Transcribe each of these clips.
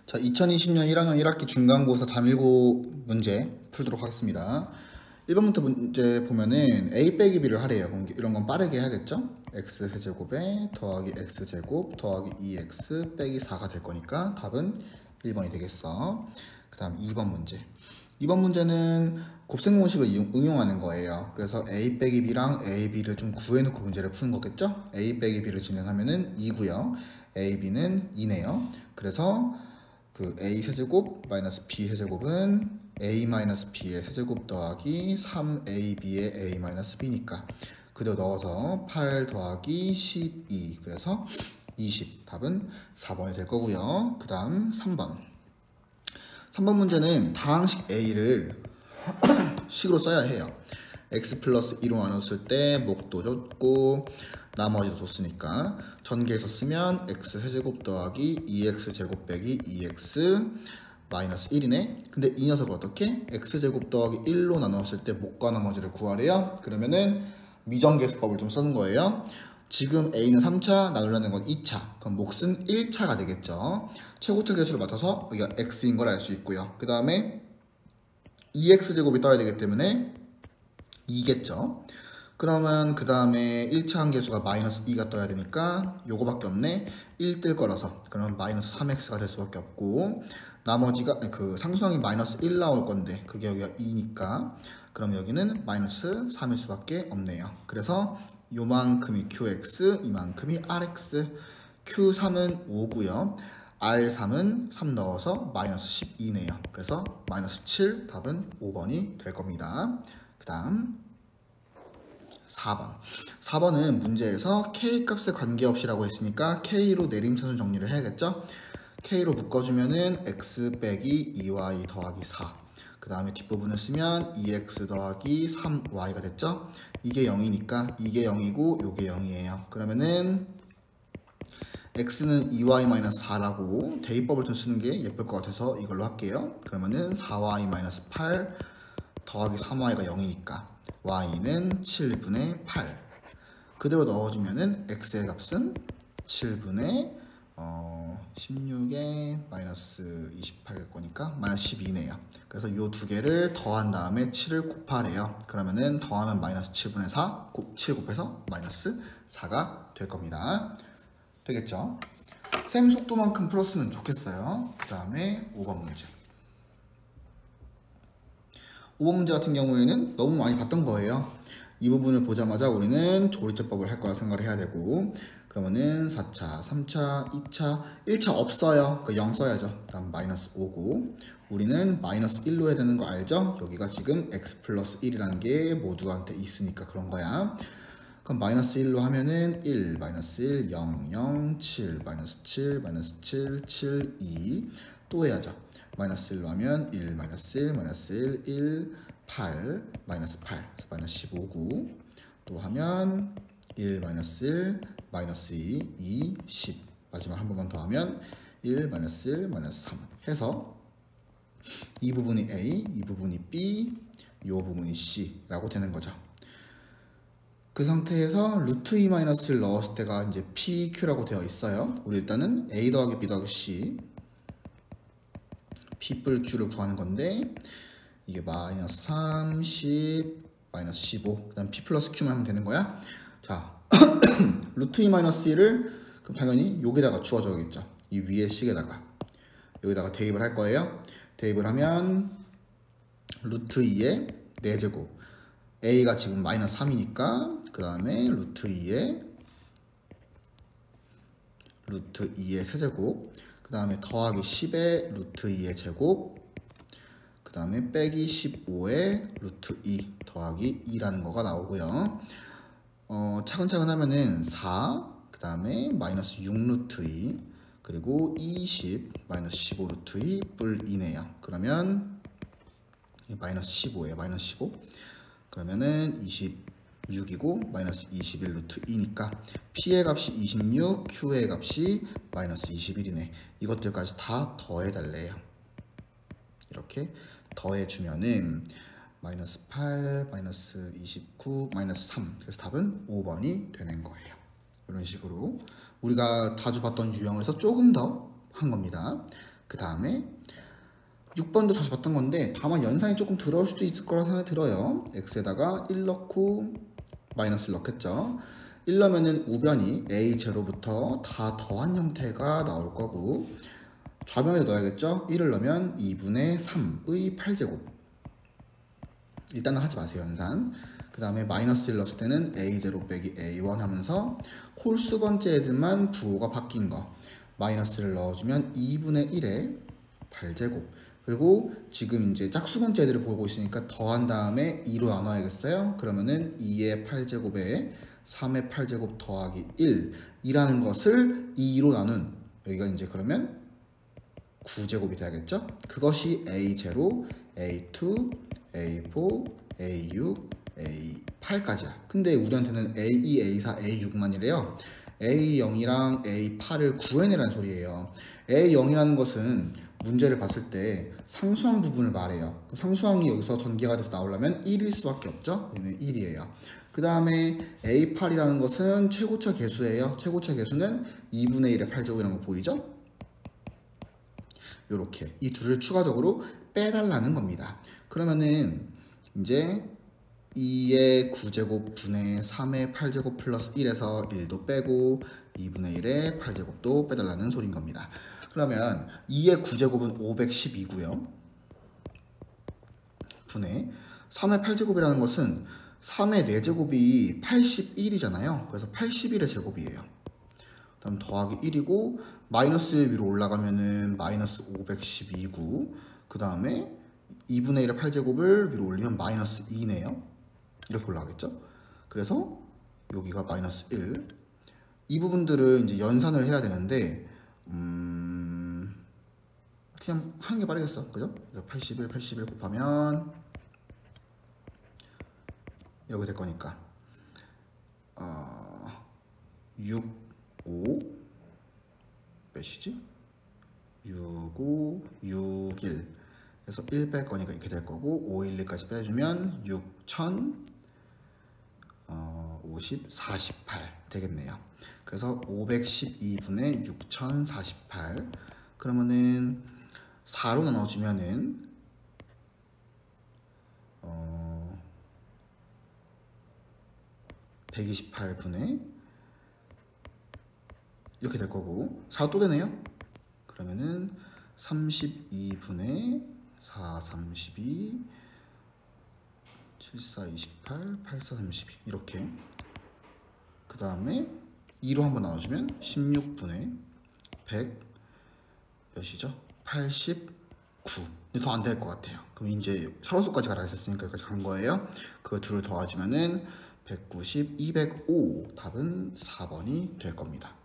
자, 2020년 1학년 1학기 중간고사 잠일고 문제 풀도록 하겠습니다. 1번부터 문제 보면은 a 빼기 b를 하래요. 그럼 이런 건 빠르게 해야겠죠? x 세제곱에 더하기 x 제곱 더하기 2x 빼기 4가 될 거니까 답은 1번이 되겠어. 그 다음 2번 문제. 2번 문제는 곱셈공식을 응용하는 거예요. 그래서 a 빼기 b랑 a, b를 좀 구해놓고 문제를 푸는 거겠죠? a 빼기 b를 진행하면은 2고요. a, b는 2네요. 그래서 그 a 세제곱 마이너스 b 세제곱은 a 마이너스 b의 세제곱 더하기 3ab의 a 마이너스 b니까 그대로 넣어서 8 더하기 12 그래서 20 답은 4번이 될 거고요. 그 다음 3번 문제는 다항식 a를 식으로 써야 해요. x 플러스 2로 나눴을 때 목도 줬고 나머지도 줬으니까 전개해서 쓰면 x 세제곱 더하기 2x 제곱 빼기 2x 마이너스 1이네. 근데 이 녀석을 어떻게? x 제곱 더하기 1로 나눴을 때 목과 나머지를 구하래요. 그러면은 미정계수법을 좀 쓰는 거예요. 지금 a는 3차, 나누려는 건 2차. 그럼 몫은 1차가 되겠죠. 최고차 계수를 맞춰서 여기가 x인 걸 알 수 있고요. 그 다음에 2x 제곱이 떠야 되기 때문에 2겠죠. 그러면 그 다음에 1차 함계수가 마이너스 2가 떠야 되니까 요거밖에 없네. 1 뜰 거라서 그러면 마이너스 3x가 될 수밖에 없고 나머지가 그 상수항이 마이너스 1 나올 건데 그게 여기가 2니까 그럼 여기는 마이너스 3일 수밖에 없네요. 그래서 요만큼이 qx 이만큼이 rx q3은 5고요. R3은 3 넣어서 마이너스 12네요. 그래서 마이너스 7 답은 5번이 될 겁니다. 그 다음 4번은 문제에서 K값에 관계없이라고 했으니까 K로 내림차순 정리를 해야겠죠? K로 묶어주면은 X 빼기 2Y 더하기 4. 그 다음에 뒷부분을 쓰면 2X 더하기 3Y가 됐죠? 이게 0이니까 이게 0이고 요게 0이에요. 그러면은 X는 2Y-4라고 대입법을 좀 쓰는 게 예쁠 것 같아서 이걸로 할게요. 그러면은 4Y-8 더하기 3Y가 0이니까 y는 7분의 8 그대로 넣어주면은 x의 값은 7분의 16에 마이너스 28일 거니까 마이너스 12네요. 그래서 이 두 개를 더한 다음에 7을 곱하래요. 그러면은 더하면 마이너스 7분의 4 7 곱해서 마이너스 4가 될 겁니다. 되겠죠? 셈 속도만큼 풀었으면 좋겠어요. 그 다음에 5번 문제. 5번 문제 같은 경우에는 너무 많이 봤던 거예요. 이 부분을 보자마자 우리는 조리제법을 할 거라 생각을 해야 되고 그러면은 4차, 3차, 2차, 1차 없어요. 그 0 써야죠. 다음 마이너스 5고 우리는 마이너스 1로 해야 되는 거 알죠? 여기가 지금 x 플러스 1이라는 게 모두한테 있으니까 그런 거야. 그럼 마이너스 1로 하면은 1, 마이너스 1, 0, 0, 7, 마이너스 7, 마이너스 7, 7, 2 또 해야죠. 마이너스 1로 하면 1, 마이너스 1, 마이너스 1, 1, 8, 마이너스 8, 그래서 마이너스 15, 9 또 하면 1, 마이너스 1, 마이너스 2, 2, 10 마지막 한 번만 더 하면 1, 마이너스 1, 마이너스 3 해서 이 부분이 A, 이 부분이 B, 이 부분이 C라고 되는 거죠. 그 상태에서 루트 2 마이너스를 넣었을 때가 이제 PQ라고 되어 있어요. 우리 일단은 A 더하기 B 더하기 C P 뿔 Q를 구하는 건데 이게 마이너스 3, 10, 마이너스 15 그 다음 P 플러스 Q만 하면 되는 거야. 자, 루트 2 마이너스 1을 그럼 당연히 여기다가 주어줘야겠죠. 이 위에 식에다가 여기다가 대입을 할 거예요. 대입을 하면 루트 2의 4제곱 A가 지금 마이너스 3이니까 그 다음에 루트 2의 세제곱 그 다음에 더하기 10의 루트 2의 제곱 그 다음에 빼기 15의 루트 2 더하기 2라는 거가 나오고요. 차근차근 하면은 4 그 다음에 마이너스 6 루트 2 그리고 20 마이너스 15 루트 2 뿔 2네요. 그러면 마이너스 15예요. 마이너스 15 그러면은 26이고 마이너스 21 루트 2니까 P의 값이 26, Q의 값이 마이너스 21이네. 이것들까지 다 더해달래요. 이렇게 더해주면은 마이너스 8, 마이너스 29, 마이너스 3 그래서 답은 5번이 되는 거예요. 이런 식으로 우리가 자주 봤던 유형에서 조금 더 한 겁니다. 그 다음에 6번도 다시 봤던 건데 다만 연산이 조금 들어올 수도 있을 거라 생각이 들어요. x에다가 1 넣고 마이너스를 넣겠죠. 1 넣으면은 우변이 a0부터 다 더한 형태가 나올 거고 좌변에 넣어야겠죠. 1을 넣으면 2분의 3의 8제곱. 일단은 하지 마세요, 연산. 그 다음에 마이너스 1 넣었을 때는 a0 빼기 a1 하면서 홀수 번째 애들만 부호가 바뀐 거. 마이너스를 넣어주면 2분의 1의 8제곱. 그리고 지금 이제 짝수 번째 애들을 보고 있으니까 더한 다음에 2로 나눠야겠어요. 그러면은 2의 8제곱에 3의 8제곱 더하기 1 이라는 것을 2로 나눈 여기가 이제 그러면 9제곱이 돼야겠죠. 그것이 A0, A2, A4, A6, A8까지야. 근데 우리한테는 A2, A4, A6만이래요. A0이랑 A8을 구해내라는 소리예요. A0이라는 것은 문제를 봤을 때 상수항 부분을 말해요. 상수항이 여기서 전개가 돼서 나오려면 1일 수밖에 없죠. 얘는 1이에요. 그 다음에 A8이라는 것은 최고차 계수예요. 최고차 계수는 2분의 1의 8제곱이라는 거 보이죠? 요렇게 이 둘을 추가적으로 빼달라는 겁니다. 그러면은 이제 2의 9제곱 분의 3의 8제곱 플러스 1에서 1도 빼고 2분의 1의 8제곱도 빼달라는 소린 겁니다. 그러면 2의 9제곱은 512고요. 분의 3의 8제곱이라는 것은 3의 4제곱이 81이잖아요. 그래서 81의 제곱이에요. 그다음 더하기 1이고 마이너스 위로 올라가면은 마이너스 512고 그 다음에 2분의 1의 8제곱을 위로 올리면 마이너스 2네요. 이렇게 올라가겠죠. 그래서 여기가 마이너스 1. 이 부분들을 이제 연산을 해야 되는데 그냥 하는 게 빠르겠어. 그죠? 81, 81 곱하면 이렇게 될 거니까 6, 5 몇이지? 6, 5, 6, 1 그래서 1 뺄 거니까 이렇게 될 거고 5, 1, 1까지 빼주면 6050, 48 되겠네요. 그래서 512분의 6048 그러면은 4로 나눠주면은 128분의 이렇게 될 거고 4 또 되네요. 그러면은 32분의 4, 32 7, 4, 28 8, 4, 32 이렇게 그 다음에 2로 한번 나눠주면 16분의 100 몇이죠? 89 더 안 될 것 같아요. 그럼 이제 서로수까지 가라 했었으니까 여기까지 간 거예요. 그 둘을 더해주면은 190, 205 답은 4번이 될 겁니다.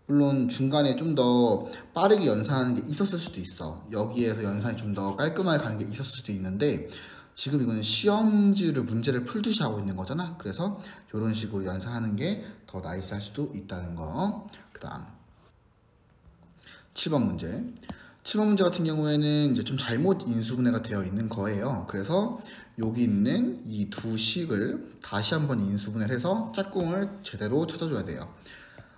물론 중간에 좀 더 빠르게 연산하는 게 있었을 수도 있어. 여기에서 연산이 좀 더 깔끔하게 가는 게 있었을 수도 있는데 지금 이거는 시험지를 문제를 풀듯이 하고 있는 거잖아. 그래서 이런 식으로 연산하는 게 더 나이스할 수도 있다는 거. 그 다음 7번 문제. 7번 문제 같은 경우에는 이제 좀 잘못 인수분해가 되어 있는 거예요. 그래서 여기 있는 이 두 식을 다시 한번 인수분해를 해서 짝꿍을 제대로 찾아줘야 돼요.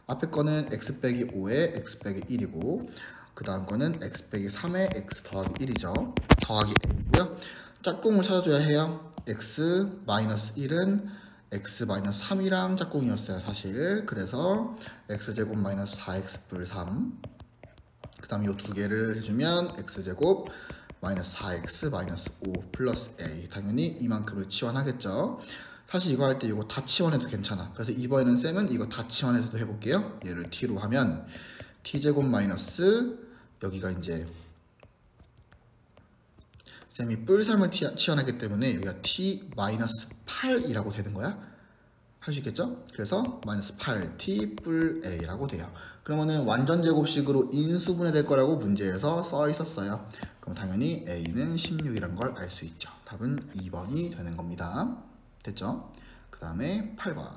앞에 거는 x 빼기 5에 x 빼기 1이고 그 다음 거는 x 빼기 3에 x 더하기 1이죠. 더하기 n이고요. 짝꿍을 찾아줘야 해요. x 마이너스 1은 x 마이너스 3이랑 짝꿍이었어요 사실. 그래서 x제곱 마이너스 4x 불 3 그 다음 이 두 개를 해주면 x제곱 마이너스 4x 마이너스 5 플러스 a 당연히 이만큼을 치환하겠죠. 사실 이거 할 때 이거 다 치환해도 괜찮아. 그래서 이번에는 쌤은 이거 다 치환해서도 해볼게요. 얘를 t로 하면 t제곱 마이너스 여기가 이제 쌤이 뿔3을 치환하기 때문에 여기가 t 마이너스 8이라고 되는 거야. 할 수 있겠죠? 그래서 마이너스 8t 뿔 a라고 돼요. 그러면은 완전 제곱식으로 인수분해 될 거라고 문제에서 써 있었어요. 그럼 당연히 a는 16이란 걸 알 수 있죠. 답은 2번이 되는 겁니다. 됐죠? 그 다음에 8번.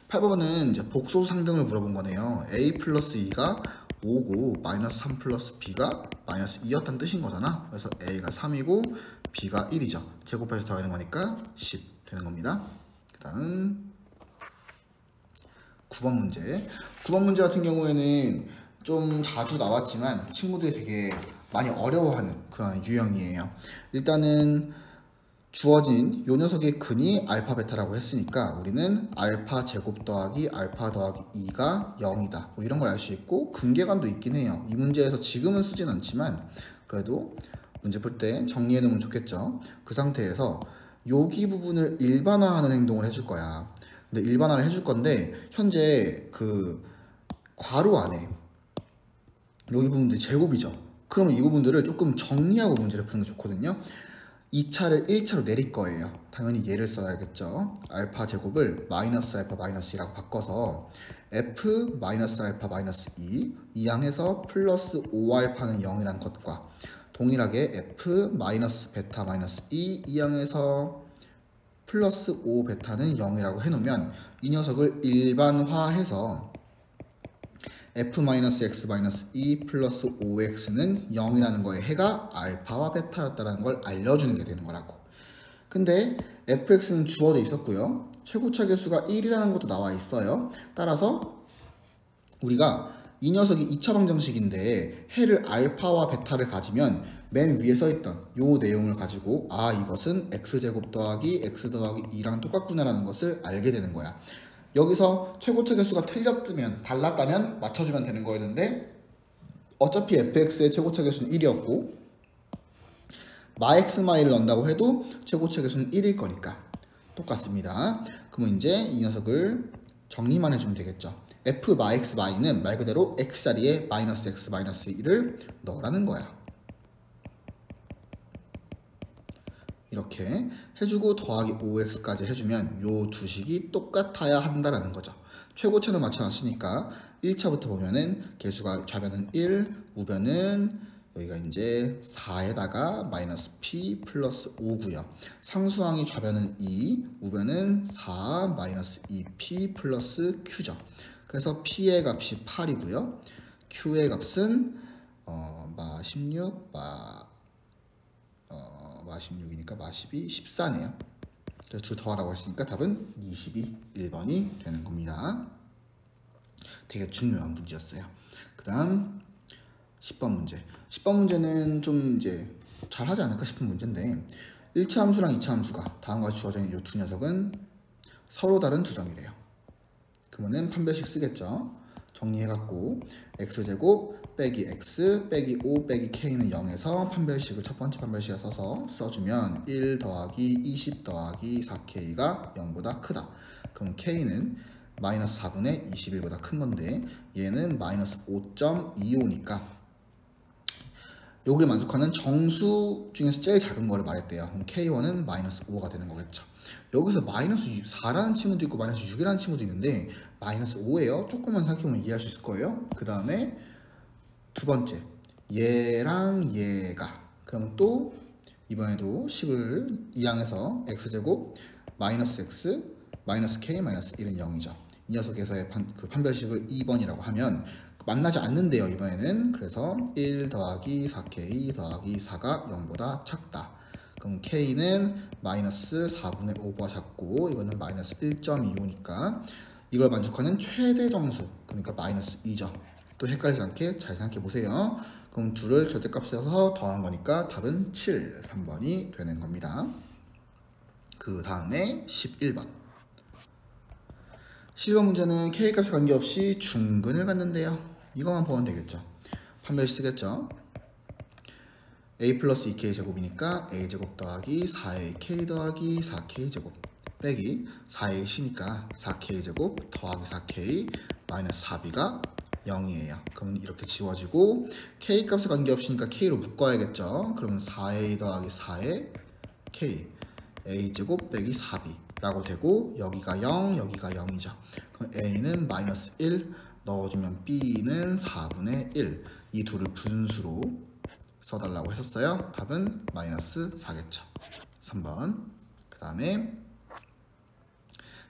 8번은 이제 복소수 상등을 물어본 거네요. a 플러스 2가 5고 마이너스 3 플러스 b가 마이너스 2였다는 뜻인 거잖아. 그래서 a가 3이고 b가 1이죠. 제곱해서 더하는 거니까 10 되는 겁니다. 그 다음 9번 문제. 9번 문제 같은 경우에는 좀 자주 나왔지만 친구들이 되게 많이 어려워하는 그런 유형이에요. 일단은 주어진 요 녀석의 근이 알파 베타라고 했으니까 우리는 알파 제곱 더하기 알파 더하기 2가 0이다 뭐 이런 걸 알 수 있고, 근계관도 있긴 해요. 이 문제에서 지금은 쓰진 않지만 그래도 문제 풀 때 정리해 놓으면 좋겠죠. 그 상태에서 여기 부분을 일반화하는 행동을 해줄 거야. 근데 일반화를 해줄 건데 현재 그 괄호 안에 여기 부분들이 제곱이죠. 그러면 이 부분들을 조금 정리하고 문제를 푸는 게 좋거든요. 2차를 1차로 내릴 거예요. 당연히 얘를 써야겠죠. 알파 제곱을 마이너스 알파 마이너스 2라고 바꿔서 f 마이너스 알파 마이너스 2 이항에서 플러스 5알파는 0이라는 것과 동일하게 f 마이너스 베타 마이너스 2 이항에서 플러스 5 베타는 0이라고 해놓으면 이 녀석을 일반화해서 f-x-2 플러스 5x는 0이라는 거에 해가 알파와 베타였다는 걸 알려주는 게 되는 거라고. 근데 fx는 주어져 있었고요. 최고차 계수가 1이라는 것도 나와 있어요. 따라서 우리가 이 녀석이 2차 방정식인데 해를 알파와 베타를 가지면 맨 위에 써있던 요 내용을 가지고 아 이것은 x제곱 더하기 x 더하기 2랑 똑같구나라는 것을 알게 되는 거야. 여기서 최고차 계수가 달랐다면 맞춰주면 되는 거였는데 어차피 fx의 최고차 계수는 1이었고 마x마이를 넣는다고 해도 최고차 계수는 1일 거니까 똑같습니다. 그러면 이제 이 녀석을 정리만 해주면 되겠죠. f 마x 마이는 말 그대로 x자리에 마이너스 x 마이너스 1을 넣으라는 거야. 이렇게 해주고 더하기 5x까지 해주면 요 두 식이 똑같아야 한다라는 거죠. 최고차는 맞춰놨으니까 1차부터 보면은 개수가 좌변은 1, 우변은 여기가 이제 4에다가 마이너스 p 플러스 5고요. 상수항이 좌변은 2, 우변은 4 마이너스 2p 플러스 q죠. 그래서 p의 값이 8이고요. q의 값은 마 16, 마 16이니까 마 12, 14네요. 그래서 줄 더하라고 했으니까 답은 22, 1번이 되는 겁니다. 되게 중요한 문제였어요. 그 다음 10번 문제. 10번 문제는 좀 이제 잘하지 않을까 싶은 문제인데 1차 함수랑 2차 함수가 다음과 같이 주어져 있는 이 두 녀석은 서로 다른 두 점이래요. 그러면은 판별식 쓰겠죠. 정리해갖고 x제곱 빼기 x 빼기 5 빼기 k는 0에서 판별식을 첫 번째 판별식에 써서 써주면 1 더하기 20 더하기 4k가 0보다 크다. 그럼 k는 마이너스 4분의 21보다 큰 건데 얘는 마이너스 5.25니까 여기를 만족하는 정수 중에서 제일 작은 거를 말했대요. 그럼 k1은 마이너스 5가 되는 거겠죠. 여기서 마이너스 4라는 친구도 있고 마이너스 6이라는 친구도 있는데 마이너스 5예요. 조금만 생각해보면 이해할 수 있을 거예요. 그 다음에 두 번째 얘랑 얘가 그러면 또 이번에도 식을 이항해서 x제곱 마이너스 x 마이너스 k 마이너스 1은 0이죠. 이 녀석에서의 판별식을 2번이라고 하면 만나지 않는데요 이번에는. 그래서 1 더하기 4k 더하기 4가 0보다 작다. 그럼 k는 마이너스 4분의 5보다 작고 이거는 마이너스 1.25니까 이걸 만족하는 최대 정수 그러니까 마이너스 2죠. 또 헷갈리지 않게 잘 생각해 보세요. 그럼 둘을 절대값에 써서 더한 거니까 답은 7, 3번이 되는 겁니다. 그 다음에 11번. 11번 문제는 k값에 관계없이 중근을 갖는데요. 이것만 보면 되겠죠. 판별식 쓰겠죠. a 플러스 2k 제곱이니까 a 제곱 더하기 4ak 더하기 4k 제곱 빼기 4a c니까 4k 제곱 더하기 4k 마이너스 4b가 0이에요. 그러면 이렇게 지워지고 k 값에 관계없으니까 k로 묶어야겠죠. 그러면 4a 더하기 4에 k a 제곱 빼기 4b 라고 되고 여기가 0 여기가 0이죠. 그럼 a는 마이너스 1 넣어주면 b는 4분의 1 이 둘을 분수로 써달라고 했었어요. 답은 마이너스 4겠죠. 3번. 그 다음에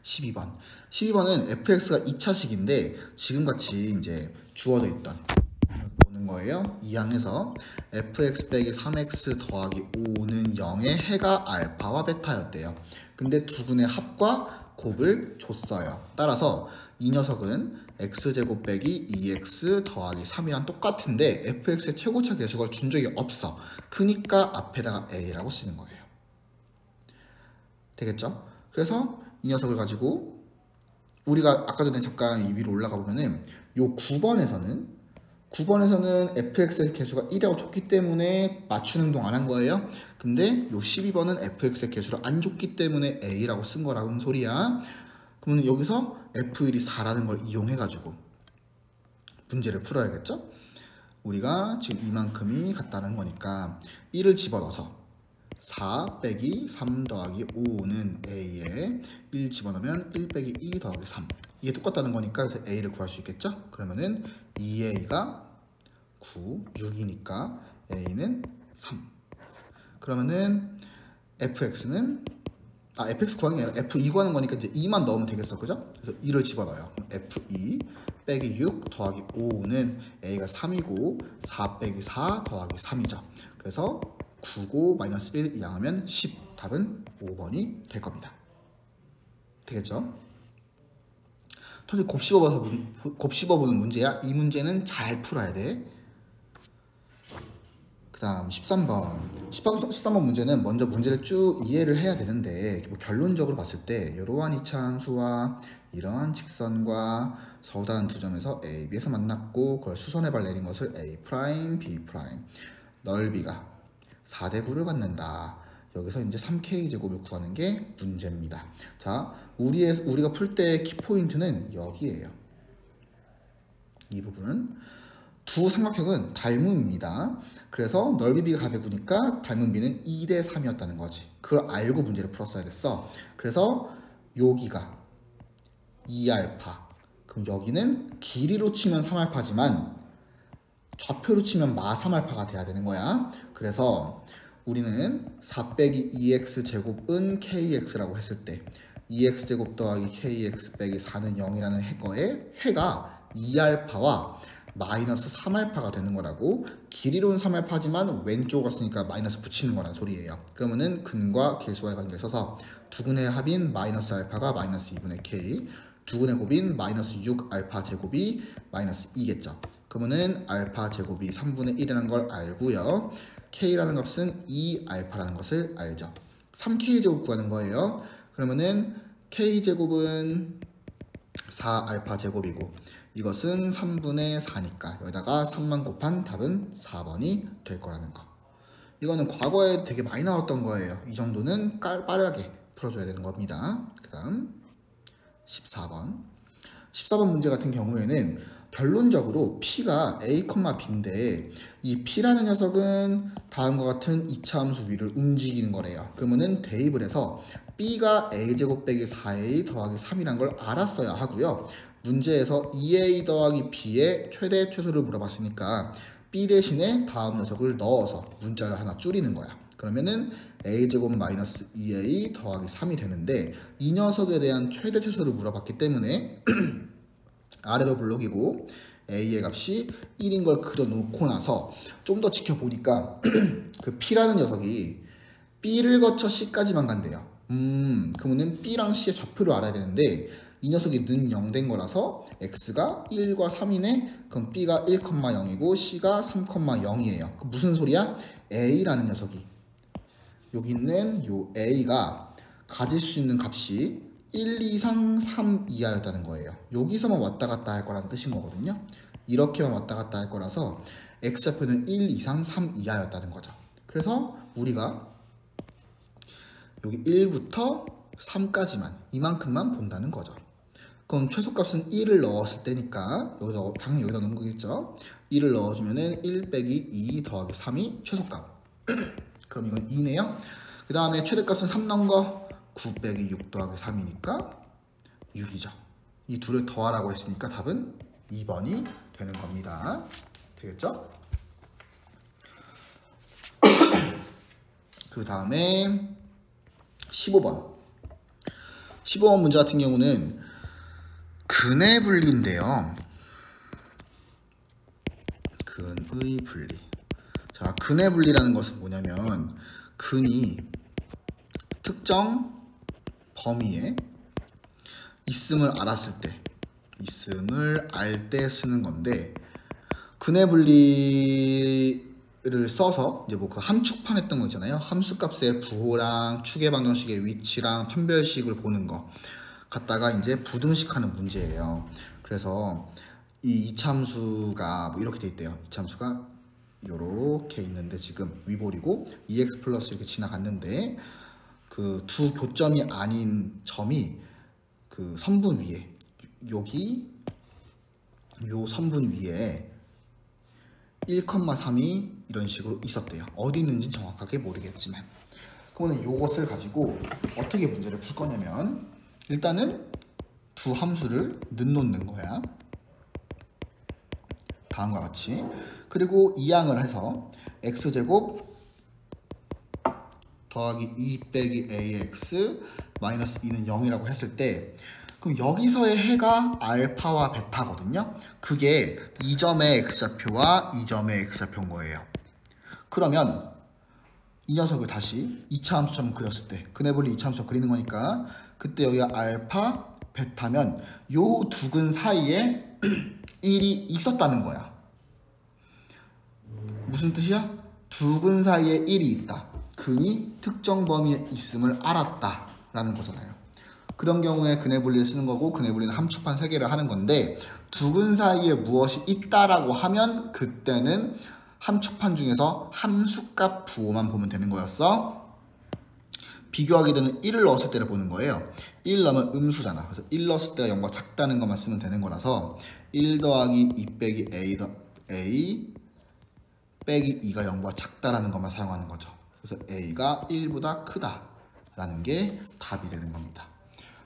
12번. 12번은 fx가 2차식인데 지금같이 이제 주어져 있던 보는 거예요. 이항에서 fx 빼기 3x 더하기 5는 0의 해가 알파와 베타였대요. 근데 두 근의 합과 곱을 줬어요. 따라서 이 녀석은 x제곱 빼기 2x 더하기 3이랑 똑같은데 fx의 최고차 계수가 준 적이 없어. 그니까 앞에다가 a라고 쓰는 거예요. 되겠죠? 그래서 이 녀석을 가지고 우리가 아까 전에 잠깐 이 위로 올라가 보면은 요 9번에서는 fx의 개수가 1이라고 줬기 때문에 맞추는 행동 안 한 거예요. 근데 요 12번은 fx의 개수를 안 줬기 때문에 a라고 쓴 거라는 소리야. 그러면 여기서 f1이 4라는 걸 이용해가지고 문제를 풀어야겠죠? 우리가 지금 이만큼이 같다는 거니까 1을 집어넣어서 4 빼기 3 더하기 5는 a에 1 집어넣으면 1 빼기 2 더하기 3 이게 똑같다는 거니까 그래서 a를 구할 수 있겠죠? 그러면은 2a가 9, 6이니까 a는 3. 그러면은 fx는 fx 구하는 게 아니라 f2 구하는 거니까 이제 2만 넣으면 되겠어, 그죠? 그래서 2를 집어넣어요. f2 빼기 6 더하기 5는 a가 3이고 4 빼기 4 더하기 3이죠. 그래서 9고 마이너스 1 이항하면 10. 답은 5번이 될 겁니다. 되겠죠? 사실 곱씹어보는 문제야. 이 문제는 잘 풀어야 돼. 그 다음 13번 문제는 먼저 문제를 쭉 이해를 해야 되는데 뭐 결론적으로 봤을 때 이러한 이차 함수와 이러한 직선과 서우다한 두 점에서 A, B에서 만났고 그걸 수선해발 내린 것을 A', B', 넓이가 4대 9를 갖는다. 여기서 이제 3k제곱을 구하는 게 문제입니다. 자, 우리가 풀 때 키포인트는 여기에요. 이 부분은 두 삼각형은 닮음입니다. 그래서 넓이 b가 4대 9니까 닮은 b는 2대 3이었다는 거지. 그걸 알고 문제를 풀었어야겠어. 그래서 여기가 2알파. 그럼 여기는 길이로 치면 3알파지만 좌표로 치면 마 3알파가 돼야 되는 거야. 그래서 우리는 4 빼기 2x 제곱은 kx라고 했을 때 2x 제곱 더하기 kx 빼기 4는 0이라는 거에 해가 2알파와 마이너스 3알파가 되는 거라고. 길이로는 3알파지만 왼쪽 왔으니까 마이너스 붙이는 거란 소리예요. 그러면은 근과 계수와의 관계를 써서 두근의 합인 마이너스 알파가 마이너스 2분의 k, 두근의 곱인 마이너스 6알파 제곱이 마이너스 2겠죠. 그러면은 알파 제곱이 3분의 1이라는 걸 알고요. k라는 값은 2알파라는 것을 알죠. 3k제곱 구하는 거예요. 그러면은 k제곱은 4알파 제곱이고 이것은 3분의 4니까 여기다가 3만 곱한 답은 4번이 될 거라는 거. 이거는 과거에 되게 많이 나왔던 거예요. 이 정도는 빠르게 풀어줘야 되는 겁니다. 그 다음 14번 문제 같은 경우에는 결론적으로 P가 A, B인데 이 P라는 녀석은 다음과 같은 이차 함수 위를 움직이는 거래요. 그러면은 대입을 해서 B가 A제곱 빼기 4A 더하기 3이란 걸 알았어야 하고요. 문제에서 2A 더하기 B의 최대 최소를 물어봤으니까 B 대신에 다음 녀석을 넣어서 문자를 하나 줄이는 거야. 그러면은 A제곱 마이너스 2A 더하기 3이 되는데 이 녀석에 대한 최대 최소를 물어봤기 때문에 아래로 블록이고 A의 값이 1인 걸 그려놓고 나서 좀 더 지켜보니까 그 P라는 녀석이 B를 거쳐 C까지만 간대요. 그러면 B랑 C의 좌표를 알아야 되는데 이 녀석이 는 0 된 거라서 X가 1과 3이네. 그럼 B가 1,0이고 C가 3,0이에요. 무슨 소리야? A라는 녀석이 여기 있는 요 A가 가질 수 있는 값이 1 이상 3 이하였다는 거예요. 여기서만 왔다 갔다 할 거라는 뜻인 거거든요. 이렇게만 왔다 갔다 할 거라서 X좌표는 1 이상 3 이하였다는 거죠. 그래서 우리가 여기 1부터 3까지만 이만큼만 본다는 거죠. 그럼 최소값은 1을 넣었을 때니까 여기다 당연히 여기다 넣는 거겠죠. 1을 넣어주면은 1 빼기 2 더하기 3이 최소값. 그럼 이건 2네요. 그 다음에 최대값은 3 넣은 거 9 빼기 6 더하기 3이니까 6이죠. 이 둘을 더하라고 했으니까 답은 2번이 되는 겁니다. 되겠죠? 그 다음에 15번 문제 같은 경우는 근의 분리인데요. 근의 분리. 자, 근의 분리라는 것은 뭐냐면 근이 특정 범위에 있음을 알았을 때, 있음을 알 때 쓰는 건데, 근해 분리를 써서 이제 뭐 그 함축판 했던 거 있잖아요. 함수값의 부호랑 추계 방정식의 위치랑 판별식을 보는 거 갖다가 이제 부등식하는 문제예요. 그래서 이 이차함수가 뭐 이렇게 돼 있대요. 이차함수가 요렇게 있는데 지금 위볼이고 EX 플러스 이렇게 지나갔는데 그 두 교점이 아닌 점이 그 선분 위에 여기 요 선분 위에 1,3이 이런 식으로 있었대요. 어디 있는지 정확하게 모르겠지만 그러면 요것을 가지고 어떻게 문제를 풀 거냐면 일단은 두 함수를 넣는 거야. 다음과 같이. 그리고 이항을 해서 x제곱 더하기 2 빼기 ax 마이너스 2는 0이라고 했을 때 그럼 여기서의 해가 알파와 베타거든요. 그게 이 점의 x좌표와 이 점의 x좌표인 거예요. 그러면 이 녀석을 다시 2차 함수처럼 그렸을 때 근해 분리 2차 함수처럼 그리는 거니까 그때 여기가 알파, 베타면 요 두 근 사이에 1이 있었다는 거야. 무슨 뜻이야? 두 근 사이에 1이 있다. 근이 특정 범위에 있음을 알았다 라는 거잖아요. 그런 경우에 근해 분리를 쓰는 거고 근해 분리는 함축판 3개를 하는 건데 두 근 사이에 무엇이 있다라고 하면 그때는 함축판 중에서 함수값 부호만 보면 되는 거였어. 비교하게 되는 1을 넣었을 때를 보는 거예요. 1 넣으면 음수잖아. 그래서 1 넣었을 때가 0보다 작다는 것만 쓰면 되는 거라서 1 더하기 2 빼기 A 빼기 2가 0보다 작다라는 것만 사용하는 거죠. 그래서 A가 1보다 크다라는 게 답이 되는 겁니다.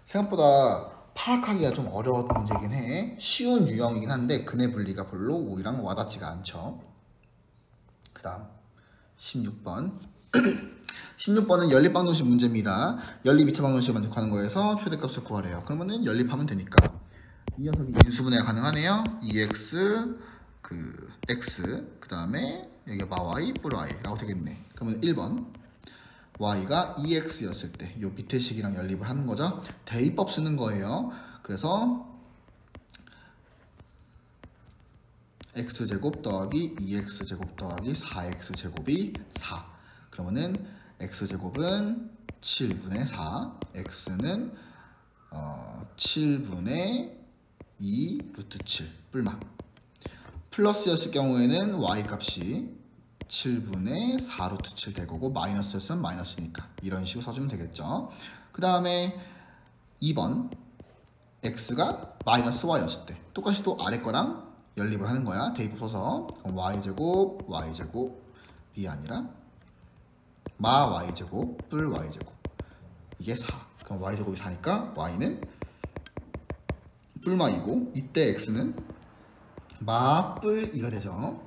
생각보다 파악하기가 좀 어려운 문제긴 해. 쉬운 유형이긴 한데 근해 분리가 별로 우리랑 와닿지가 않죠. 그 다음 16번 16번은 연립방정식 문제입니다. 연립 2차 방정식을 만족하는 거에서 최대값을 구하래요. 그러면은 연립하면 되니까 이 녀석이 인수분해가 가능하네요. EX X 그 다음에 여기가 마Y 뿔 Y라고 되겠네. 그러면 1번 Y가 EX였을 때 이 밑에 식이랑 연립을 하는 거죠. 대입법 쓰는 거예요. 그래서 X제곱 더하기 2X제곱 더하기 4X제곱이 4. 그러면은 X제곱은 7분의 4, X는 7분의 2 루트 7 뿔마. 플러스였을 경우에는 Y값이 7분의 4 루트 7 될 거고 마이너스였으면 마이너스니까 이런 식으로 써주면 되겠죠. 그 다음에 2번 X가 마이너스 Y였을 때 똑같이 또 아래 거랑 연립을 하는 거야. 대입법 써서 Y제곱 Y제곱이 아니라 마 Y제곱 뿔 Y제곱 이게 4. 그럼 Y제곱이 4니까 Y는 뿔마이고 이때 X는 마 뿔 2가 되죠.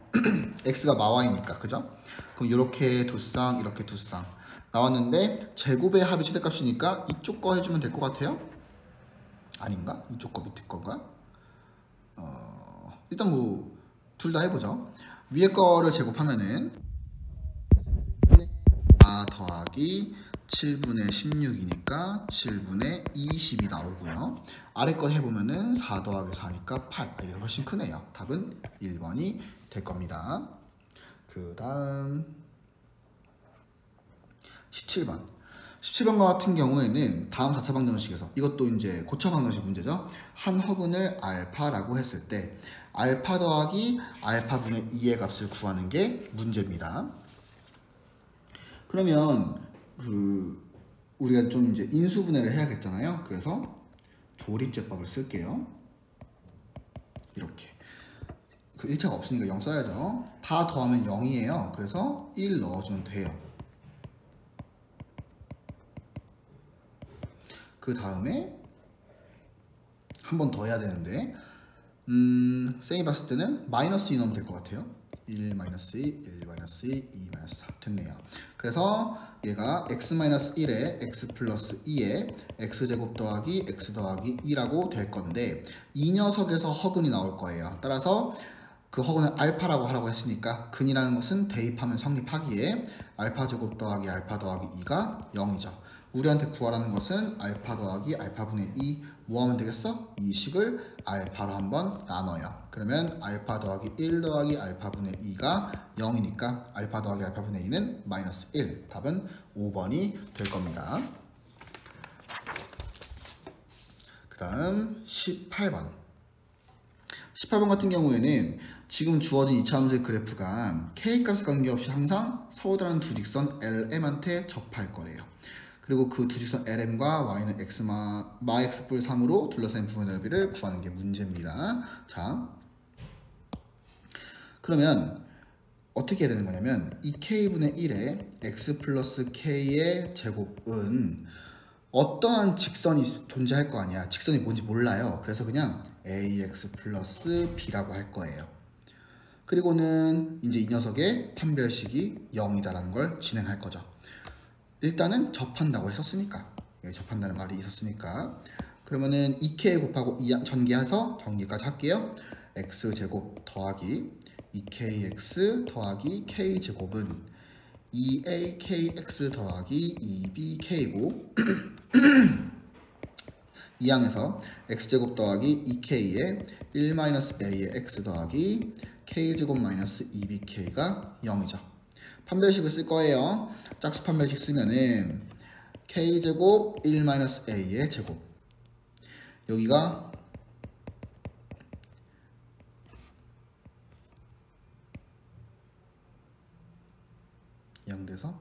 X가 마Y니까 그죠? 그럼 이렇게 두 쌍 이렇게 두 쌍 나왔는데 제곱의 합이 최대값이니까 이쪽 거 해주면 될 것 같아요? 아닌가? 이쪽 거 밑에 거가? 일단 뭐 둘 다 해보죠. 위에 거를 제곱하면은 4 더하기 7분의 16이니까 7분의 20이 나오고요. 아래 거 해보면은 4 더하기 4니까 8. 이게 훨씬 크네요. 답은 1번이 될 겁니다. 그 다음 17번 17번과 같은 경우에는 다음 4차 방정식에서 이것도 이제 고차 방정식 문제죠. 한 허근을 알파라고 했을 때 알파 더하기 알파분의 2의 값을 구하는 게 문제입니다. 그러면 우리가 좀 이제 인수분해를 해야겠잖아요. 그래서 조립제법을 쓸게요. 이렇게 1차가 없으니까 0 써야죠. 다 더하면 0이에요. 그래서 1 넣어주면 돼요. 그 다음에 한 번 더 해야 되는데 쌤이 봤을 때는 마이너스 2 넣으면 될 것 같아요. 1 마이너스 2, 1 마이너스 2, 2 마이너스 4 됐네요. 그래서 얘가 x-1에 x 플러스 2에 x제곱 더하기 x 더하기 2라고 될 건데 이 녀석에서 허근이 나올 거예요. 따라서 그 허근을 알파라고 하라고 했으니까 근이라는 것은 대입하면 성립하기에 알파 제곱 더하기 알파 더하기 2가 0이죠. 우리한테 구하라는 것은 알파 더하기 알파분의 2 뭐 하면 되겠어? 이 식을 알파로 한번 나눠요. 그러면 알파 더하기 1 더하기 알파분의 2가 0이니까 알파 더하기 알파분의 2는 마이너스 1. 답은 5번이 될 겁니다. 그 다음 18번. 18번 같은 경우에는 지금 주어진 2차 함수의 그래프가 K값에 관계없이 항상 서로다른 두 직선 LM한테 접할 거래요. 그리고 그 두 직선 LM과 Y는 마x 뿔 3으로 둘러싸인 부분의 넓이를 구하는 게 문제입니다. 자, 그러면 어떻게 해야 되는 거냐면 이 K분의 1에 X 플러스 K의 제곱은 어떠한 직선이 존재할 거 아니야. 직선이 뭔지 몰라요. 그래서 그냥 AX 플러스 B라고 할 거예요. 그리고는 이제 이 녀석의 판별식이 0이다라는 걸 진행할 거죠. 일단은 접한다고 했었으니까, 접한다는 말이 있었으니까, 그러면은 2K 곱하고 2 전개해서 정리까지 할게요. X제곱 더하기 2KX 더하기 K제곱은 2AKX 더하기 2BK고 이 항에서 X제곱 더하기 2K에 1-A의 X 더하기 K제곱 마이너스 2BK가 0이죠. 판별식을 쓸 거예요. 짝수 판별식 쓰면은 K제곱 1-A의 제곱, 여기가 양돼서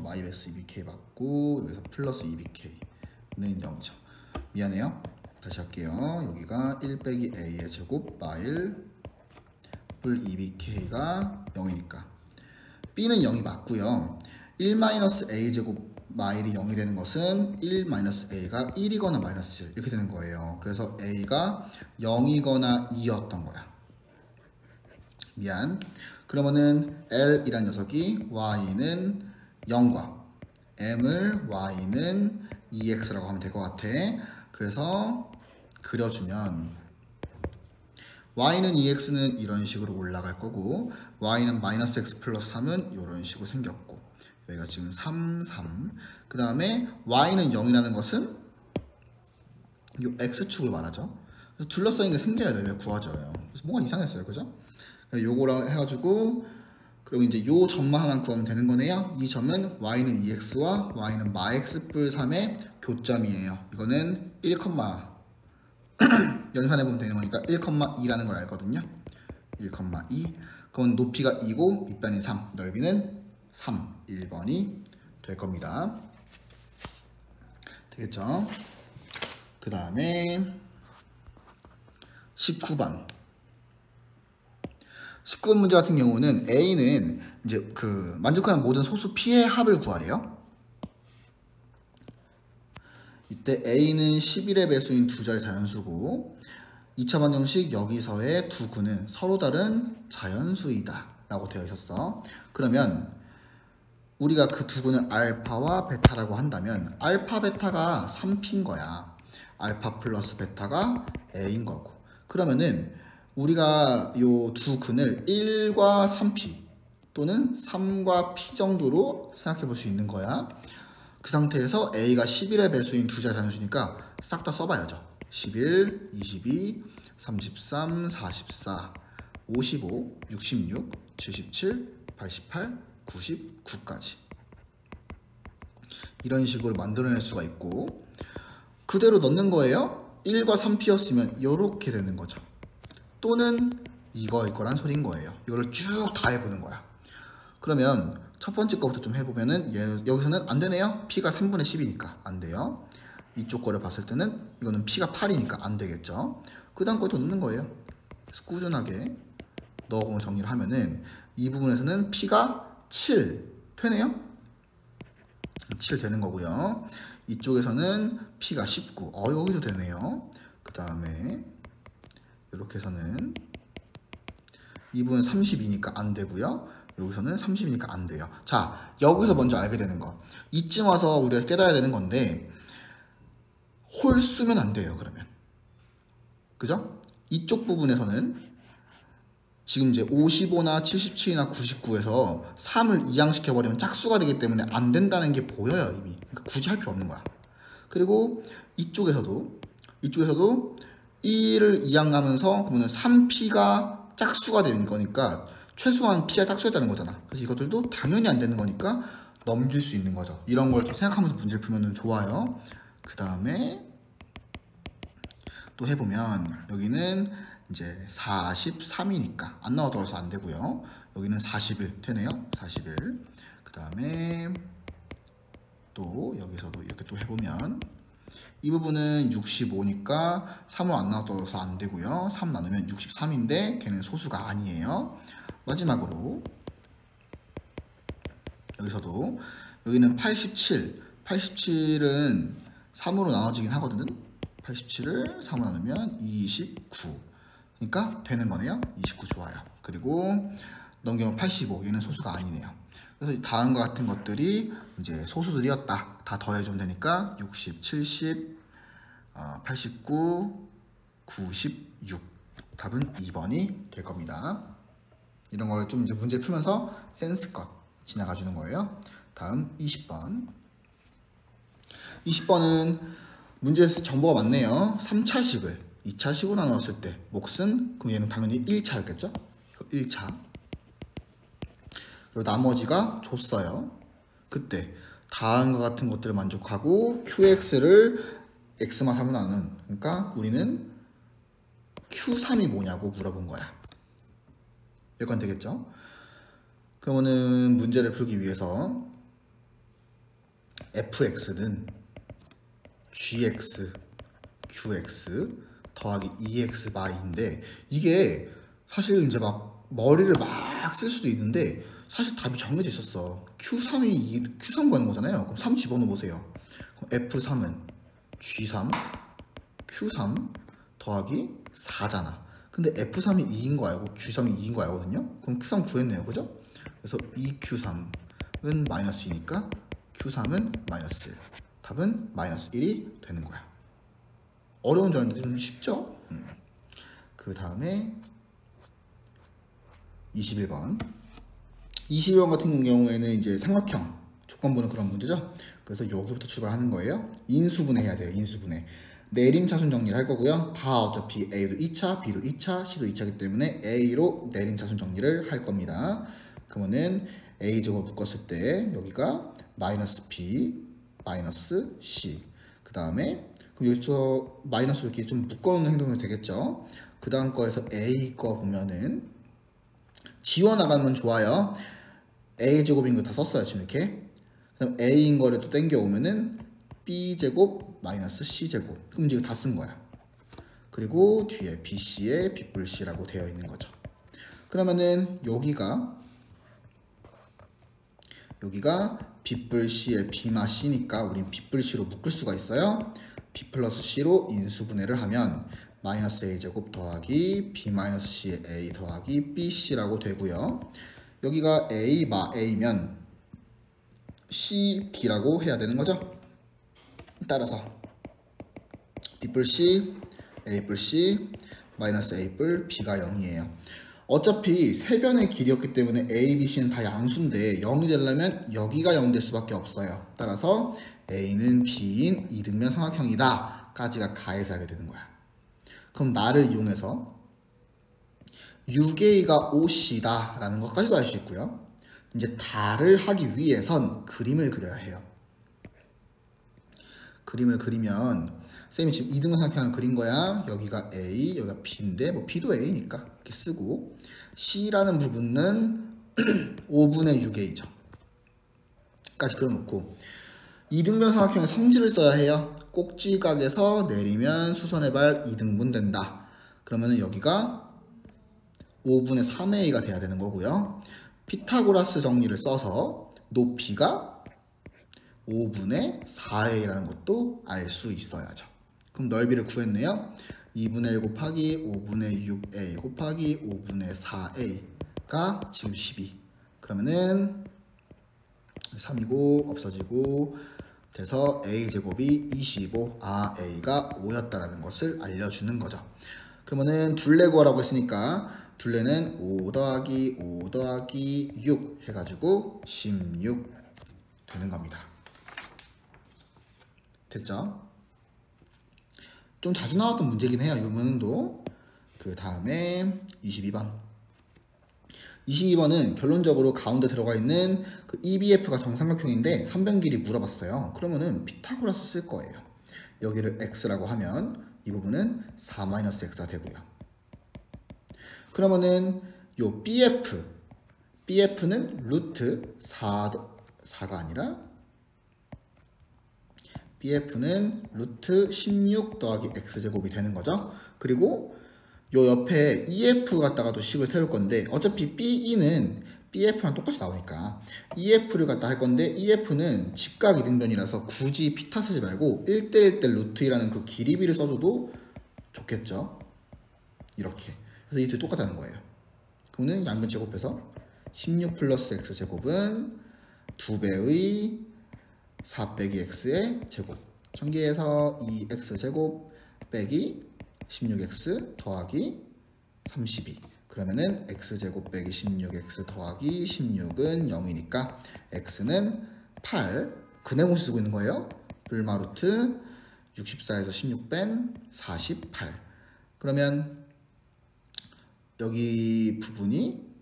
마이너스 2BK 받고 여기서 플러스 2BK는 0이죠. 미안해요. 다시 할게요. 여기가 1 빼기 A의 제곱 마일 뿔 2BK가 0이니까 B는 0이 맞고요. 1-A 제곱 마일이 0이 되는 것은 1-A가 1이거나 마이너스 1 이렇게 되는 거예요. 그래서 A가 0이거나 2였던 거야. 미안. 그러면은 L이란 녀석이 Y는 0과 M을 Y는 2X라고 하면 될 것 같아. 그래서 그려주면 Y는 2X는 이런 식으로 올라갈 거고 Y는 마이너스 X 플러스 3은 이런 식으로 생겼고 여기가 지금 3, 3. 그 다음에 Y는 0이라는 것은 이 X축을 말하죠. 그래서 둘러싸인 게 생겨야 되면 구하져요. 그래서 뭐가 이상했어요. 그죠? 요거랑 해가지고 그리고 이제 요 점만 하나 구하면 되는 거네요. 이 점은 Y는 2X와 Y는 마x 뿔 3의 교점이에요. 이거는 1, 연산해보면 되는 거니까 1,2라는 걸 알거든요. 1,2. 그건 높이가 2고 밑변이 3, 넓이는 3, 1번이 될 겁니다. 되겠죠? 그 다음에 19번. 19번 문제 같은 경우는 A는 이제 그 만족하는 모든 소수 P의 합을 구하래요. 이때 A는 11의 배수인 두 자리 자연수고 2차 방정식 여기서의 두 근은 서로 다른 자연수이다 라고 되어 있었어. 그러면 우리가 그 두 근을 알파와 베타라고 한다면 알파 베타가 3P인 거야. 알파 플러스 베타가 A인 거고. 그러면은 우리가 요 두 근을 1과 3P 또는 3과 P 정도로 생각해 볼 수 있는 거야. 그 상태에서 A가 11의 배수인 두 자리 자연수니까 싹 다 써봐야죠. 11, 22, 33, 44, 55, 66, 77, 88, 99까지 이런 식으로 만들어낼 수가 있고 그대로 넣는 거예요. 1과 3P였으면 이렇게 되는 거죠. 또는 이거일 거란 소린 거예요. 이거를 쭉 다 해보는 거야. 그러면 첫 번째 거부터 좀 해보면은 여기서는 안 되네요. P가 3분의 10이니까 안 돼요. 이쪽 거를 봤을 때는 이거는 P가 8이니까 안 되겠죠. 그 다음 거좀 넣는 거예요. 그래서 꾸준하게 넣어보면 정리를 하면은 이 부분에서는 P가 7 되네요. 7 되는 거고요. 이쪽에서는 P가 19. 여기도 되네요. 그 다음에 이렇게 해서는 이 부분은 32니까 안 되고요. 여기서는 30이니까 안 돼요. 자, 여기서 먼저 알게 되는 거. 이쯤 와서 우리가 깨달아야 되는 건데 홀수면 안 돼요. 그러면. 그죠? 이쪽 부분에서는 지금 이제 55나 77이나 99에서 3을 이항시켜버리면 짝수가 되기 때문에 안 된다는 게 보여요 이미. 그러니까 굳이 할 필요 없는 거야. 그리고 이쪽에서도 1을 이항하면서 그러면 3p가 짝수가 되는 거니까 최소한 p가 짝수였다는 거잖아. 그래서 이것들도 당연히 안 되는 거니까 넘길 수 있는 거죠. 이런 걸 좀 생각하면서 문제를 풀면 좋아요. 그 다음에 또 해보면 여기는 이제 43이니까 안 나와들어서 안 되고요. 여기는 41 되네요. 41. 그 다음에 또 여기서도 이렇게 또 해보면 이 부분은 65니까 3을 안 나와들어서 안 되고요. 3 나누면 63인데 걔는 소수가 아니에요. 마지막으로 여기서도 여기는 87은 3으로 나눠지긴 하거든. 87을 3으로 나누면 29. 그러니까 되는 거네요. 29 좋아요. 그리고 넘기면 85. 얘는 소수가 아니네요. 그래서 다음과 같은 것들이 이제 소수들이었다. 다 더해주면 되니까 60, 70, 89, 96. 답은 2번이 될 겁니다. 이런 걸 좀 이제 문제 풀면서 센스껏 지나가 주는 거예요. 다음 20번. 20번은 문제에서 정보가 많네요. 3차식을 2차식으로 나눴을 때 몫은, 그럼 얘는 당연히 1차였겠죠? 1차. 그리고 나머지가 줬어요. 그때 다음과 같은 것들을 만족하고 QX를 X만 하면 나는, 그러니까 우리는 Q3이 뭐냐고 물어본 거야. 여기까지 되겠죠? 그러면은 문제를 풀기 위해서 fx는 gx, qx 더하기 2x 마이인데, 이게 사실 이제 막 머리를 막 쓸 수도 있는데 사실 답이 정해져 있었어. Q3 구하는 거잖아요. 그럼 3 집어넣어 보세요. 그럼 F3은 G3, Q3 더하기 4잖아. 근데 F3이 2인 거 알고 Q3이 2인 거 알거든요. 그럼 Q3 구했네요. 그죠? 그래서 2Q3은 마이너스 2니까 Q3은 마이너스 1. 답은 마이너스 1이 되는 거야. 어려운 줄 알았는데 좀 쉽죠? 그 다음에 21번. 21번 같은 경우에는 이제 삼각형 조건부는 그런 문제죠. 그래서 여기부터 출발하는 거예요. 인수분해 해야 돼요. 인수분해. 내림차순 정리를 할 거고요. 다 어차피 A도 2차, B도 2차, C도 2차이기 때문에 A로 내림차순 정리를 할 겁니다. 그러면은 A제곱 묶었을 때 여기가 마이너스 B, 마이너스 C. 그 다음에 그럼 여기서 마이너스 이렇게 좀 묶어놓는 행동이 되겠죠. 그 다음 거에서 A 거 보면은 지워나가는 건 좋아요. A제곱인 거 다 썼어요. 지금 이렇게. 그럼 A인 거를 또 땡겨오면은 B제곱 마이너스 C제곱. 그럼 이제 다 쓴 거야. 그리고 뒤에 BC에 B뿔C라고 되어 있는 거죠. 그러면은 여기가 B뿔C에 B마 C니까 우린 B뿔C로 묶을 수가 있어요. B 플러스 C로 인수분해를 하면 마이너스 A제곱 더하기 B 마이너스 C의 A 더하기 BC라고 되고요. 여기가 A 마 A면 C, B라고 해야 되는 거죠. 따라서 B뿔 C, A뿔 C, 마이너스 A뿔 B가 0이에요. 어차피 세변의 길이였기 때문에 A, B, C는 다 양수인데 0이 되려면 여기가 0 될 수밖에 없어요. 따라서 A는 B인 이등변 삼각형이다 까지가 가해서 하게 되는 거야. 그럼 나를 이용해서 6A가 OC다 라는 것까지도 알 수 있고요. 이제 다를 하기 위해선 그림을 그려야 해요. 그림을 그리면 쌤이 지금 이등변 삼각형을 그린 거야. 여기가 A, 여기가 B인데 뭐 B도 A니까 이렇게 쓰고, C라는 부분은 5분의 6A죠. 까지 그려놓고 이등변 삼각형의 성질을 써야 해요. 꼭지각에서 내리면 수선의 발 2등분 된다. 그러면은 여기가 5분의 3A가 돼야 되는 거고요. 피타고라스 정리를 써서 높이가 5분의 4A라는 것도 알 수 있어야죠. 그럼 넓이를 구했네요. 2분의 1 곱하기 5분의 6A 곱하기 5분의 4A가 지금 12. 그러면은 3이고 없어지고 돼서 A제곱이 25, A가 5였다라는 것을 알려주는 거죠. 그러면은 둘레 구하라고 했으니까 둘레는 5 더하기 5 더하기 6 해가지고 16 되는 겁니다. 됐죠? 좀 자주 나왔던 문제긴 해요. 이 문도. 그 다음에 22번. 22번은 결론적으로 가운데 들어가 있는 그 EBF가 정삼각형인데 한 변 길이 물어봤어요. 그러면은 피타고라스 쓸 거예요. 여기를 x라고 하면 이 부분은 4-x가 되고요. 그러면은 요 BF는 루트 4가 아니라 BF는 루트 16 더하기 x제곱이 되는 거죠. 그리고 요 옆에 EF 갖다가도 식을 세울 건데 어차피 BE는 BF랑 똑같이 나오니까 EF를 갖다 할 건데 EF는 직각 이등변이라서 굳이 피타 쓰지 말고 1대1대 루트이라는 그 길이비를 써줘도 좋겠죠. 이렇게. 그래서 이 둘이 똑같다는 거예요. 그러면 양변 제곱해서 16 플러스 x제곱은 2배의 4 빼기 x의 제곱. 전개해서 2x제곱 빼기 16x 더하기 32. 그러면은 x제곱 빼기 16x 더하기 16은 0이니까 x는 8. 근해공식 쓰고 있는 거예요. 불마루트 64에서 16 뺀 48. 그러면 여기 부분이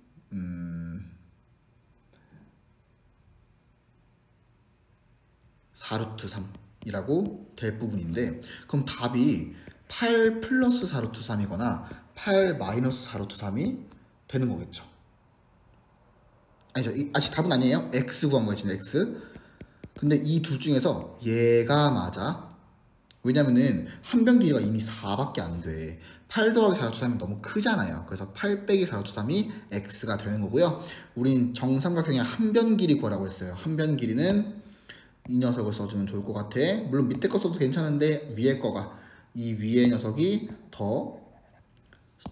4루트 3이라고 될 부분인데 그럼 답이 8 플러스 4루트 3이거나 8 마이너스 4루트 3이 되는 거겠죠. 아니죠. 아직 답은 아니에요. x 구한 거지, x. 근데 이 둘 중에서 얘가 맞아. 왜냐면은 한 변 길이가 이미 4밖에 안 돼. 8 더하기 4루트 3이 너무 크잖아요. 그래서 8 빼기 4루트 3이 x가 되는 거고요. 우린 정삼각형의 한 변 길이 구하라고 했어요. 한 변 길이는 이 녀석을 써주면 좋을 것 같아. 물론 밑에 거 써도 괜찮은데 위에 거가 이 위에 녀석이 더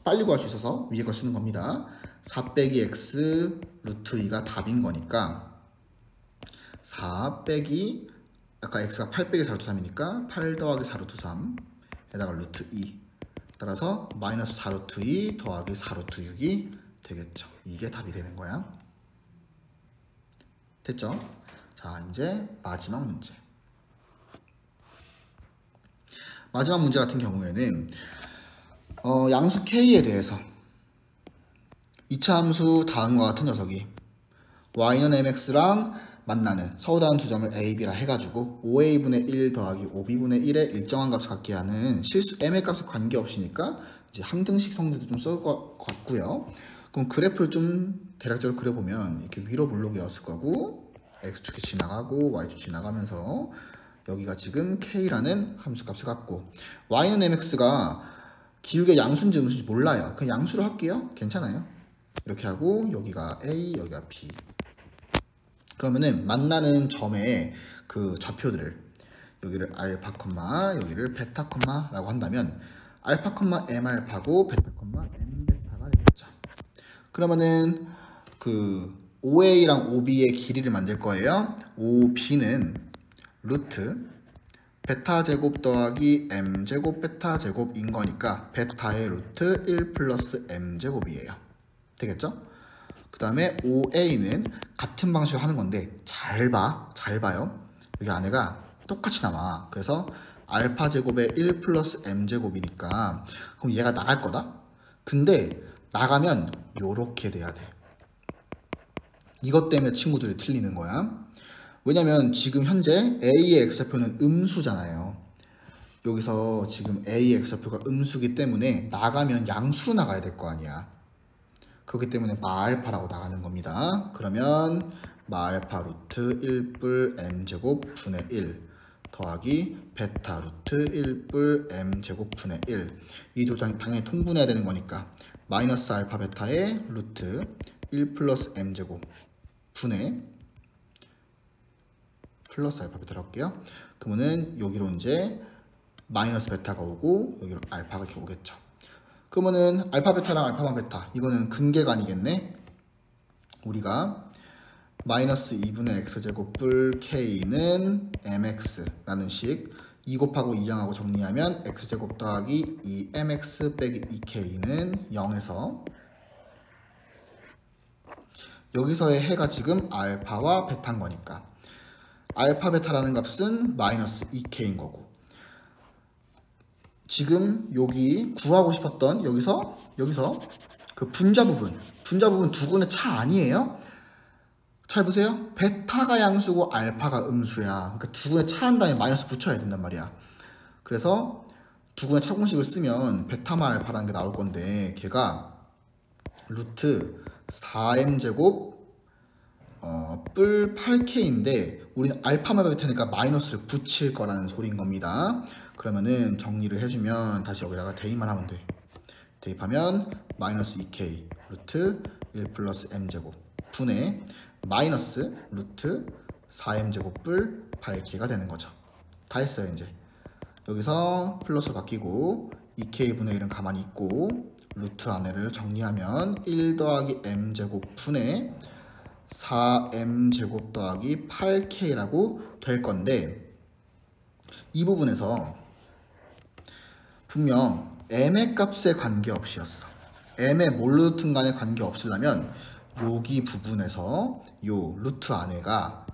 빨리 구할 수 있어서 위에 걸 쓰는 겁니다. 4 빼기 x 루트 2가 답인 거니까 4 빼기 아까 x가 8 빼기 4루트 3이니까 8 더하기 4루트 3에다가 루트 2 따라서 마이너스 4루트 2 더하기 4루트 6이 되겠죠. 이게 답이 되는 거야. 됐죠? 자, 이제 마지막 문제. 마지막 문제 같은 경우에는 양수 K에 대해서 이차함수 다음과 같은 녀석이 y는 mx랑 만나는 서우다운 두 점을 a, b라 해가지고 5a분의 1 더하기 5b분의 1의 일정한 값을 갖게 하는 실수 m의 값에 관계없으니까 이제 함등식 성질도 좀 쓸 것 같고요. 그럼 그래프를 좀 대략적으로 그려보면 이렇게 위로 블록이었을 거고 x축이 지나가고 y축 지나가면서 여기가 지금 k라는 함수값을 갖고 y는 mx가 기울기가 양수인지 음수인지 몰라요. 그냥 양수로 할게요. 괜찮아요. 이렇게 하고 여기가 a, 여기가 b. 그러면은 만나는 점의 그 좌표들을 여기를 알파, 여기를 베타, 라고 한다면 알파, m 알파고 베타, m 베타가 되겠죠. 그러면은 그 OA랑 OB의 길이를 만들 거예요. OB는 루트 베타 제곱 더하기 m 제곱 베타 제곱인 거니까 베타의 루트 1 플러스 m 제곱이에요. 되겠죠? 그 다음에 OA는 같은 방식으로 하는 건데 잘 봐요. 여기 안에가 똑같이 나와. 그래서 알파 제곱의 1 플러스 m 제곱이니까 그럼 얘가 나갈 거다? 근데 나가면 요렇게 돼야 돼. 이것 때문에 친구들이 틀리는 거야. 왜냐면 지금 현재 A의 x좌표는 음수잖아요. 여기서 지금 A의 x좌표가 음수기 때문에 나가면 양수로 나가야 될 거 아니야. 그렇기 때문에 마알파라고 나가는 겁니다. 그러면 마알파 루트 1뿔 m제곱 분의 1 더하기 베타 루트 1뿔 m제곱 분의 1 이 두 당연히 통분해야 되는 거니까 마이너스 알파 베타의 루트 1 플러스 m제곱 분의 플러스 알파 베타로 할게요. 그러면은 여기로 이제 마이너스 베타가 오고 여기로 알파가 이렇게 오겠죠. 그러면은 알파 베타랑 알파만 베타 이거는 근계가 아니겠네. 우리가 마이너스 2분의 x제곱 뿔 k는 mx라는 식 2 곱하고 2양하고 정리하면 x제곱 더하기 2mx 빼기 2k는 0에서 여기서의 해가 지금 알파와 베타인 거니까 알파 베타라는 값은 마이너스 2K인 거고, 지금 여기 구하고 싶었던 여기서 그 분자 부분 두 근의 차 아니에요? 잘 보세요. 베타가 양수고 알파가 음수야. 그러니까 두 근의 차한 다음에 마이너스 붙여야 된단 말이야. 그래서 두 근의 차공식을 쓰면 베타마 알파라는 게 나올 건데, 걔가 루트 4m제곱 뿔 8K인데 우리는 알파만 베타니까 마이너스를 붙일 거라는 소리인 겁니다. 그러면은 정리를 해주면 다시 여기다가 대입만 하면 돼. 대입하면 마이너스 2K 루트 1 플러스 m제곱 분의 마이너스 루트 4m제곱 뿔 8K가 되는 거죠. 다 했어요. 이제 여기서 플러스로 바뀌고 2K분의 1은 가만히 있고 루트 안에를 정리하면 1 더하기 m제곱 분의 4m제곱 더하기 8K라고 될 건데, 이 부분에서 분명 m의 값에 관계없이였어. m의 뭘로 든 간에 관계없으려면 여기 부분에서 요 루트 안에가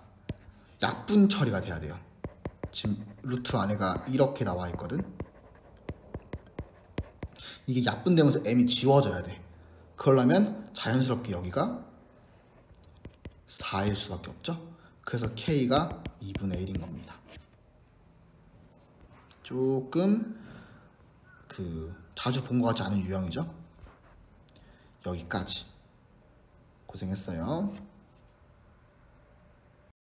약분 처리가 돼야 돼요. 지금 루트 안에가 이렇게 나와 있거든. 이게 약분되면서 m이 지워져야 돼. 그러려면 자연스럽게 여기가 4일 수밖에 없죠. 그래서 K가 2분의 1인 겁니다. 조금 자주 본 것 같지 않은 유형이죠. 여기까지 고생했어요.